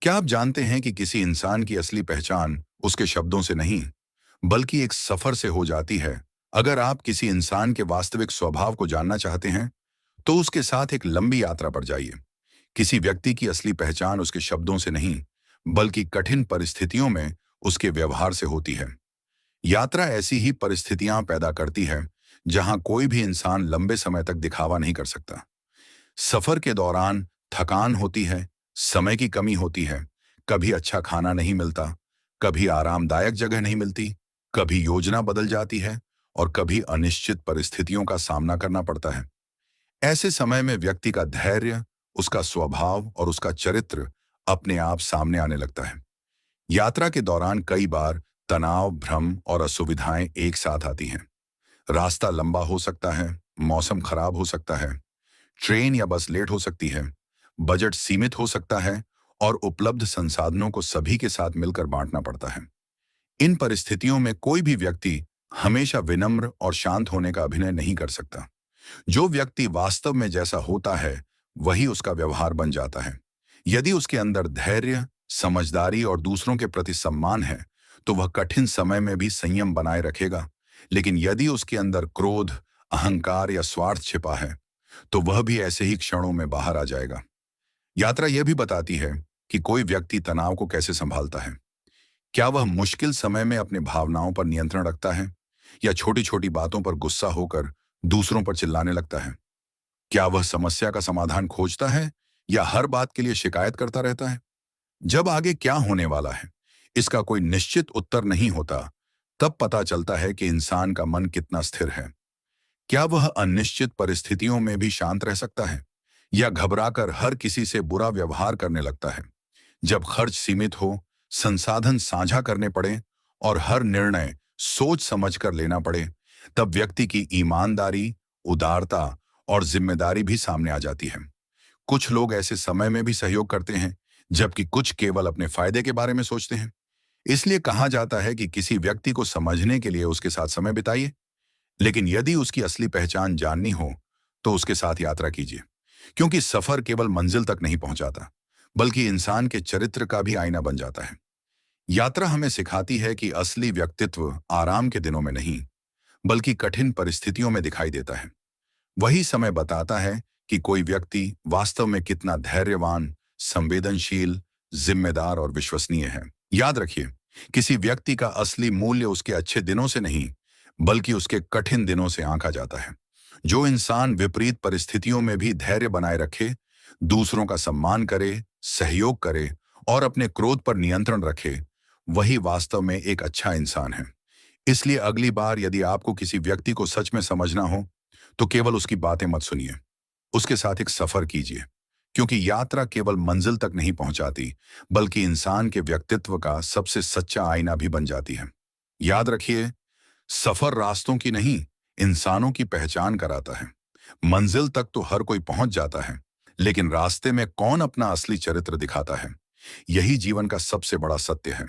क्या आप जानते हैं कि किसी इंसान की असली पहचान उसके शब्दों से नहीं, बल्कि एक सफर से हो जाती है? अगर आप किसी इंसान के वास्तविक स्वभाव को जानना चाहते हैं, तो उसके साथ एक लंबी यात्रा पर जाइए। किसी व्यक्ति की असली पहचान उसके शब्दों से नहीं, बल्कि कठिन परिस्थितियों में उसके व्यवहार से होती है। यात्रा ऐसी ही परिस्थितियां पैदा करती है, जहां कोई भी इंसान लंबे समय तक दिखावा नहीं कर सकता। सफर के दौरान थकान होती है, समय की कमी होती है, कभी अच्छा खाना नहीं मिलता, कभी आरामदायक जगह नहीं मिलती, कभी योजना बदल जाती है और कभी अनिश्चित परिस्थितियों का सामना करना पड़ता है। ऐसे समय में व्यक्ति का धैर्य, उसका स्वभाव और उसका चरित्र अपने आप सामने आने लगता है। यात्रा के दौरान कई बार तनाव, भ्रम और असुविधाएं एक साथ आती हैं। रास्ता लंबा हो सकता है, मौसम खराब हो सकता है, ट्रेन या बस लेट हो सकती है, बजट सीमित हो सकता है और उपलब्ध संसाधनों को सभी के साथ मिलकर बांटना पड़ता है। इन परिस्थितियों में कोई भी व्यक्ति हमेशा विनम्र और शांत होने का अभिनय नहीं कर सकता। जो व्यक्ति वास्तव में जैसा होता है, वही उसका व्यवहार बन जाता है। यदि उसके अंदर धैर्य, समझदारी और दूसरों के प्रति सम्मान है, तो वह कठिन समय में भी संयम बनाए रखेगा। लेकिन यदि उसके अंदर क्रोध, अहंकार या स्वार्थ छिपा है, तो वह भी ऐसे ही क्षणों में बाहर आ जाएगा। यात्रा यह भी बताती है कि कोई व्यक्ति तनाव को कैसे संभालता है। क्या वह मुश्किल समय में अपने भावनाओं पर नियंत्रण रखता है या छोटी छोटी बातों पर गुस्सा होकर दूसरों पर चिल्लाने लगता है? क्या वह समस्या का समाधान खोजता है या हर बात के लिए शिकायत करता रहता है? जब आगे क्या होने वाला है, इसका कोई निश्चित उत्तर नहीं होता, तब पता चलता है कि इंसान का मन कितना स्थिर है। क्या वह अनिश्चित परिस्थितियों में भी शांत रह सकता है या घबराकर हर किसी से बुरा व्यवहार करने लगता है? जब खर्च सीमित हो, संसाधन साझा करने पड़े और हर निर्णय सोच समझकर लेना पड़े, तब व्यक्ति की ईमानदारी, उदारता और जिम्मेदारी भी सामने आ जाती है। कुछ लोग ऐसे समय में भी सहयोग करते हैं, जबकि कुछ केवल अपने फायदे के बारे में सोचते हैं। इसलिए कहा जाता है कि किसी व्यक्ति को समझने के लिए उसके साथ समय बिताइए, लेकिन यदि उसकी असली पहचान जाननी हो, तो उसके साथ यात्रा कीजिए। क्योंकि सफर केवल मंजिल तक नहीं पहुंचाता, बल्कि इंसान के चरित्र का भी आईना बन जाता है। यात्रा हमें सिखाती है कि असली व्यक्तित्व आराम के दिनों में नहीं, बल्कि कठिन परिस्थितियों में दिखाई देता है। वही समय बताता है कि कोई व्यक्ति वास्तव में कितना धैर्यवान, संवेदनशील, जिम्मेदार और विश्वसनीय है। याद रखिए, किसी व्यक्ति का असली मूल्य उसके अच्छे दिनों से नहीं, बल्कि उसके कठिन दिनों से आंका जाता है। जो इंसान विपरीत परिस्थितियों में भी धैर्य बनाए रखे, दूसरों का सम्मान करे, सहयोग करे और अपने क्रोध पर नियंत्रण रखे, वही वास्तव में एक अच्छा इंसान है। इसलिए अगली बार यदि आपको किसी व्यक्ति को सच में समझना हो, तो केवल उसकी बातें मत सुनिए, उसके साथ एक सफर कीजिए। क्योंकि यात्रा केवल मंजिल तक नहीं पहुंचाती, बल्कि इंसान के व्यक्तित्व का सबसे सच्चा आईना भी बन जाती है। याद रखिए, सफर रास्तों की नहीं, इंसानों की पहचान कराता है। मंजिल तक तो हर कोई पहुंच जाता है, लेकिन रास्ते में कौन अपना असली चरित्र दिखाता है, यही जीवन का सबसे बड़ा सत्य है।